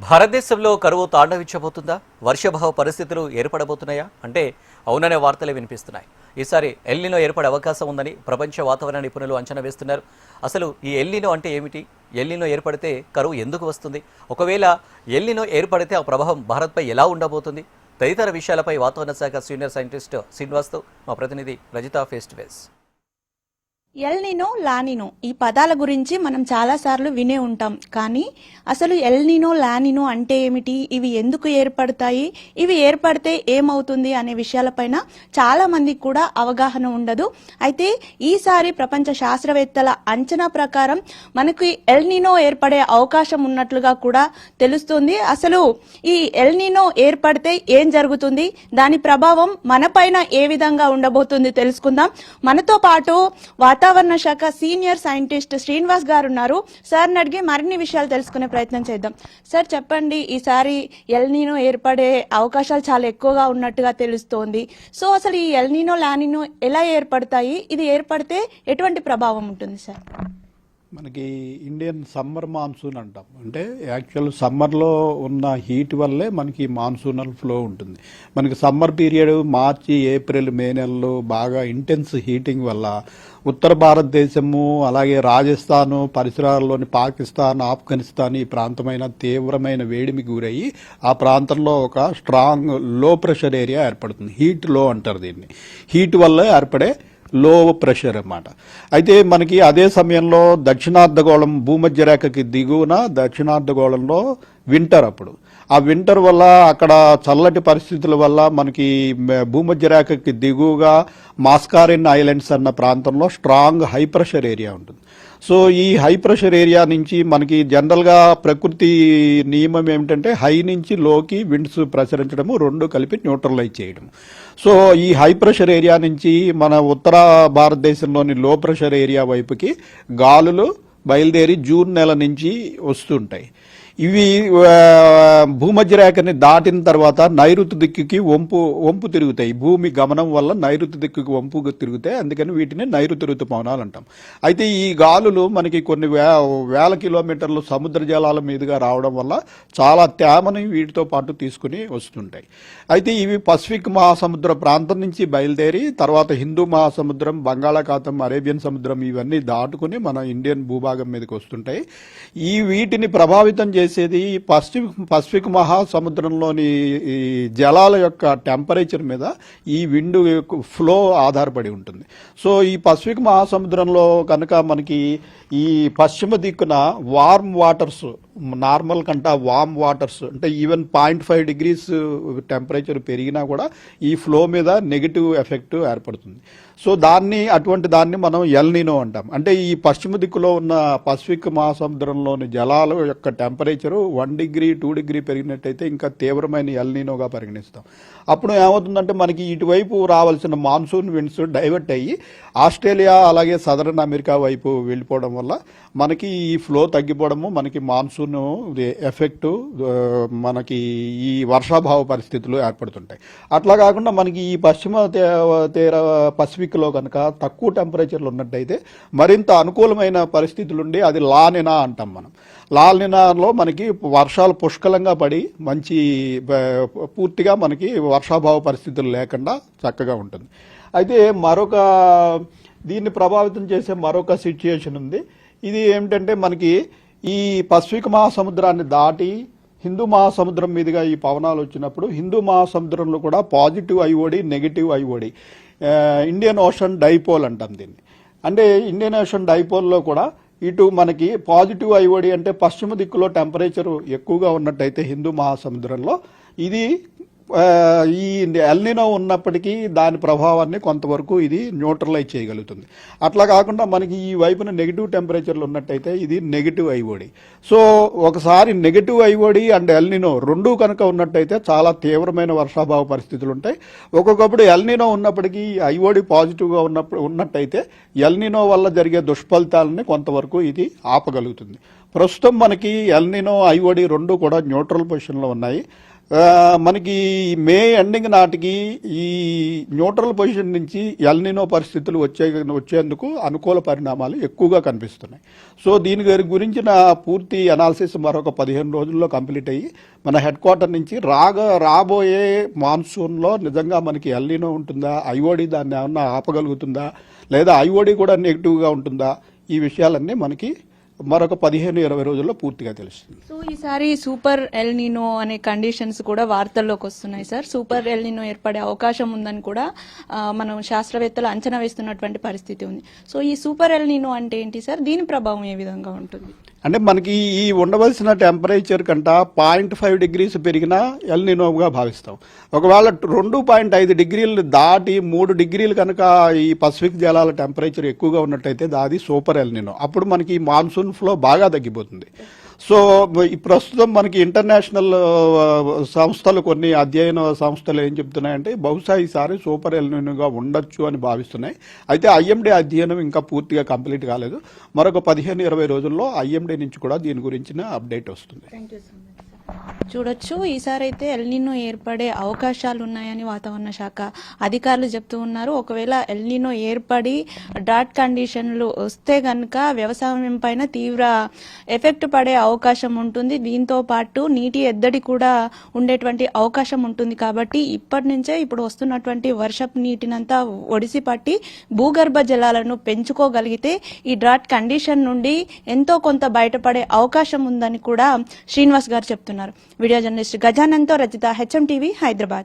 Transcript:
భారతదేశంలో కరువు తాండవించబోతుందా? వర్షాభావ పరిస్థితులు ఏర్పడబోతున్నాయా అంటే అవుననే వార్తలే వినిపిస్తున్నాయి. ఈసారి ఎల్నినో ఏర్పడే అవకాశం ఉందని ప్రపంచ వాతావరణ నిపుణులు అంచనా వేస్తున్నారు. అసలు ఈ ఎల్నినో అంటే ఏమిటి? ఎల్నినో ఏర్పడితే కరువు ఎందుకు వస్తుంది? ఒకవేళ ఎల్నినో ఏర్పడితే ఆ ప్రభావం భారత్పై ఎలా ఉండబోతుంది? తదితర విషయాలపై వాతావరణ శాఖ సీనియర్ సైంటిస్ట్ శ్రీనివాస్తో మా ప్రతినిధి Rajitha face to face. El Niño La Nina ఈ పదాల గురించి మనం చాలాసార్లు వినే ఉంటాం. కానీ అసలు ఎల్నినో లానినో అంటే ఏమిటి, ఇవి ఎందుకు ఏర్పడతాయి, ఇవి ఏర్పడితే ఏమవుతుంది అనే విషయాలపైన చాలా మందికి కూడా అవగాహన ఉండదు. అయితే ఈసారి ప్రపంచ శాస్త్రవేత్తల అంచనా ప్రకారం మనకి ఎల్నినో ఏర్పడే అవకాశం ఉన్నట్లుగా కూడా తెలుస్తుంది. అసలు ఈ ఎల్నినో ఏర్పడితే ఏం జరుగుతుంది, దాని ప్రభావం మనపైన ఏ విధంగా ఉండబోతుంది తెలుసుకుందాం. మనతో పాటు వాతావరణ శాఖ సీనియర్ సైంటిస్ట్ శ్రీనివాస్ గారు ఉన్నారు. సార్ని అడిగి మరిన్ని విషయాలు తెలుసుకునే ప్రయత్నం చేద్దాం. సార్ చెప్పండి, ఈసారి ఎల్నినో ఏర్పడే అవకాశాలు చాలా ఎక్కువగా ఉన్నట్టుగా తెలుస్తోంది. సో అసలు ఈ ఎల్నినో లానినో ఎలా ఏర్పడతాయి, ఇది ఏర్పడితే ఎటువంటి ప్రభావం ఉంటుంది సార్? మనకి ఇండియన్ సమ్మర్ మాన్సూన్ అంటాం. అంటే యాక్చువల్ సమ్మర్లో ఉన్న హీట్ వల్లే మనకి మాన్సూనల్ ఫ్లో ఉంటుంది. మనకి సమ్మర్ పీరియడ్ మార్చి ఏప్రిల్ మే నెలల్లో బాగా ఇంటెన్స్ హీటింగ్ వల్ల ఉత్తర భారతదేశము అలాగే రాజస్థాను పరిసరాల్లోని పాకిస్తాన్ ఆఫ్ఘనిస్తాన్ ఈ ప్రాంతమైన తీవ్రమైన వేడిమి గురయ్యి ఆ ప్రాంతంలో ఒక స్ట్రాంగ్ లో ప్రెషర్ ఏరియా ఏర్పడుతుంది. హీట్ లో అంటారు దీన్ని. హీట్ వల్ల ఏర్పడే లో ప్రెషర్ అన్నమాట. అయితే మనకి అదే సమయంలో దక్షిణార్ధగోళం భూమధ్యరేఖకి దిగువన దక్షిణార్ధగోళంలో వింటర్. అప్పుడు ఆ వింటర్ వల్ల అక్కడ చల్లటి పరిస్థితుల వల్ల మనకి భూమధ్యరేఖకి దిగువగా మాస్కారిన్ ఐలాండ్స్ అన్న ప్రాంతంలో స్ట్రాంగ్ హై ప్రెషర్ ఏరియా ఉంటుంది. సో ఈ హై ప్రెషర్ ఏరియా నుంచి మనకి జనరల్గా ప్రకృతి నియమం ఏమిటంటే హై నుంచి లోకి విండ్స్ ప్రసరించడము, రెండు కలిపి న్యూట్రలైజ్ చేయడం. సో ఈ హై ప్రెషర్ ఏరియా నుంచి మన ఉత్తర భారతదేశంలోని లో ప్రెషర్ ఏరియా వైపుకి గాలులు బయలుదేరి జూన్ నెల నుంచి వస్తుంటాయి. ఇవి భూమధ్యరేఖని దాటిన తర్వాత నైరుతి దిక్కుకి వంపు తిరుగుతాయి. భూమి గమనం వల్ల నైరుతి దిక్కుకి వంపుగా తిరుగుతాయి. అందుకని వీటిని నైరుతి ఋతుపవనాలు అంటాం. అయితే ఈ గాలులు మనకి కొన్ని వేల కిలోమీటర్లు సముద్ర జలాల మీదుగా రావడం వల్ల చాలా తేమని వీటితో పాటు తీసుకుని వస్తుంటాయి. అయితే ఇవి పసిఫిక్ మహాసముద్ర ప్రాంతం నుంచి బయలుదేరి తర్వాత హిందూ మహాసముద్రం, బంగాళాఖాతం, అరేబియన్ సముద్రం ఇవన్నీ దాటుకుని మన ఇండియన్ భూభాగం మీదకి వస్తుంటాయి. ఈ వీటిని ప్రభావితం చేసేది పసిఫిక్ మహాసముద్రంలోని జలాల యొక్క టెంపరేచర్ మీద ఈ విండ్ ఫ్లో ఆధారపడి ఉంటుంది. సో ఈ పసిఫిక్ మహాసముద్రంలో కనుక మనకి ఈ పశ్చిమ దిక్కున వార్మ్ వాటర్స్, నార్మల్ కంటే వార్మ్ వాటర్స్ అంటే ఈవెన్ 0.5 degrees టెంపరేచర్ పెరిగినా కూడా ఈ ఫ్లో మీద నెగిటివ్ ఎఫెక్ట్ ఏర్పడుతుంది. సో అటువంటి దాన్ని మనం ఎల్నినో అంటాం. అంటే ఈ పశ్చిమ దిక్కులో ఉన్న పసిఫిక్ మహాసముద్రంలోని జలాల యొక్క టెంపరేచరు 1 degree 2 degree పెరిగినట్టయితే ఇంకా తీవ్రమైన ఎల్నినోగా పరిగణిస్తాం. అప్పుడు ఏమవుతుందంటే మనకి ఇటువైపు రావాల్సిన మాన్సూన్ విండ్స్ డైవర్ట్ అయ్యి ఆస్ట్రేలియా అలాగే సదరన్ అమెరికా వైపు వెళ్ళిపోవడం వల్ల మనకి ఈ ఫ్లో తగ్గిపోవడము, మనకి మాన్సూన్ ఎఫెక్టు, మనకి ఈ వర్షాభావ పరిస్థితులు ఏర్పడుతుంటాయి. అట్లా కాకుండా మనకి ఈ పశ్చిమ తీర పసిఫిక్లో కనుక తక్కువ టెంపరేచర్లు ఉన్నట్టయితే మరింత అనుకూలమైన పరిస్థితులుండి అది లానినా అంటాం మనం. లానినాలో మనకి వర్షాలు పుష్కలంగా పడి మంచి పూర్తిగా మనకి వర్షాభావ పరిస్థితులు లేకుండా చక్కగా ఉంటుంది. అయితే దీన్ని ప్రభావితం చేసే మరొక సిచ్యుయేషన్ ఉంది. ఇది ఏమిటంటే మనకి ఈ పసిఫిక్ మహాసముద్రాన్ని దాటి హిందూ మహాసముద్రం మీదుగా ఈ పవనాలు వచ్చినప్పుడు హిందూ మహాసముద్రంలో కూడా positive IOD, negative IOD, Indian ocean dipole అంటాం దీన్ని. అంటే ఇండియన్ ఓషన్ డైపోల్లో కూడా ఇటు మనకి పాజిటివ్ ఐఓడి అంటే పశ్చిమ దిక్కులో టెంపరేచర్ ఎక్కువగా ఉన్నట్టయితే హిందూ మహాసముద్రంలో ఇది ఈ ఎల్నినో ఉన్నప్పటికీ దాని ప్రభావాన్ని కొంతవరకు ఇది న్యూట్రలైజ్ చేయగలుగుతుంది. అట్లా కాకుండా మనకి ఈ వైపున నెగిటివ్ టెంపరేచర్లు ఉన్నట్టయితే ఇది నెగిటివ్ ఐఓడి. సో ఒకసారి నెగిటివ్ ఐఓడి అండ్ ఎల్నినో రెండూ కనుక ఉన్నట్టయితే చాలా తీవ్రమైన వర్షాభావ పరిస్థితులు ఉంటాయి. ఒక్కొక్కప్పుడు ఎల్నినో ఉన్నప్పటికీ ఐఓడి పాజిటివ్గా ఉన్నట్టయితే ఎల్నినో వల్ల జరిగే దుష్ఫలితాలని కొంతవరకు ఇది ఆపగలుగుతుంది. ప్రస్తుతం మనకి ఎల్నినో ఐఓడి రెండు కూడా న్యూట్రల్ పొజిషన్లో ఉన్నాయి. మనకి మే ఎండింగ్ నాటికి ఈ న్యూట్రల్ పొజిషన్ నుంచి ఎల్నినో పరిస్థితులు వచ్చేందుకు అనుకూల పరిణామాలు ఎక్కువగా కనిపిస్తున్నాయి. సో దీని గురించిన పూర్తి అనాలిసిస్ మరొక 15 రోజుల్లో కంప్లీట్ అయ్యి మన హెడ్ క్వార్టర్ నుంచి రాబోయే మాన్సూన్లో నిజంగా మనకి ఎల్నినో ఉంటుందా, ఐఓడి దాన్ని ఏమన్నా ఆపగలుగుతుందా, లేదా ఐఓడి కూడా నెగిటివ్గా ఉంటుందా, ఈ విషయాలన్నీ మనకి మరొక 15-20 రోజుల్లో పూర్తిగా తెలుస్తుంది. సో ఈసారి సూపర్ ఎల్ నినో అనే కండిషన్స్ కూడా వార్తల్లోకి వస్తున్నాయి సార్. సూపర్ ఎల్ నినో ఏర్పడే అవకాశం ఉందని కూడా మనం శాస్త్రవేత్తలు అంచనా వేస్తున్నటువంటి పరిస్థితి ఉంది. సో ఈ సూపర్ ఎల్ నినో అంటే ఏంటి సార్? దీని ప్రభావం ఏ విధంగా ఉంటుంది? అంటే మనకి ఈ ఉండవలసిన టెంపరేచర్ కంట 0.5 డిగ్రీస్ పెరిగినా ఎల్ నినోగా భావిస్తాం. ఒకవేళ 2.5 డిగ్రీలు దాటి 3 డిగ్రీలు కనుక ఈ పసిఫిక్ జలాల టెంపరేచర్ ఎక్కువగా ఉన్నట్టయితే అది సూపర్ ఎల్ నినో. అప్పుడు మనకి మాన్సూన్ ఫ్లో బాగా తగ్గిపోతుంది. సో ఈ ప్రస్తుతం మనకి ఇంటర్నేషనల్ సంస్థలు, కొన్ని అధ్యయన సంస్థలు ఏం చెప్తున్నాయంటే బహుశా ఈసారి సూపర్ ఎల్ నినోగా ఉండొచ్చు అని భావిస్తున్నాయి. అయితే ఐఎండీ అధ్యయనం ఇంకా పూర్తిగా కంప్లీట్ కాలేదు. మరొక 15-20 రోజుల్లో ఐఎండీ నుంచి కూడా దీని గురించిన అప్డేట్ వస్తుంది. చూడొచ్చు, ఈసారి అయితే ఎల్ నినో ఏర్పడే అవకాశాలు ఉన్నాయని వాతావరణ శాఖ అధికారులు చెప్తూ ఉన్నారు. ఒకవేళ ఎల్ నినో ఏర్పడి డ్రాట్ కండిషన్లు వస్తే గనక వ్యవసాయం పైన తీవ్ర ఎఫెక్ట్ పడే అవకాశం ఉంటుంది. దీంతో పాటు నీటి ఎద్దడి కూడా ఉండేటువంటి అవకాశం ఉంటుంది. కాబట్టి ఇప్పటి నుంచే ఇప్పుడు వస్తున్నటువంటి వర్షపు నీటినంతా ఒడిసి పట్టి భూగర్భ జలాలను పెంచుకోగలిగితే ఈ డ్రాట్ కండిషన్ నుండి ఎంతో కొంత బయటపడే అవకాశం ఉందని కూడా శ్రీనివాస్ గారు చెప్తున్నారు. వీడియో జర్నలిస్ట్ గజానంతో రచిత, హెచ్ఎం టీవీ, హైదరాబాద్.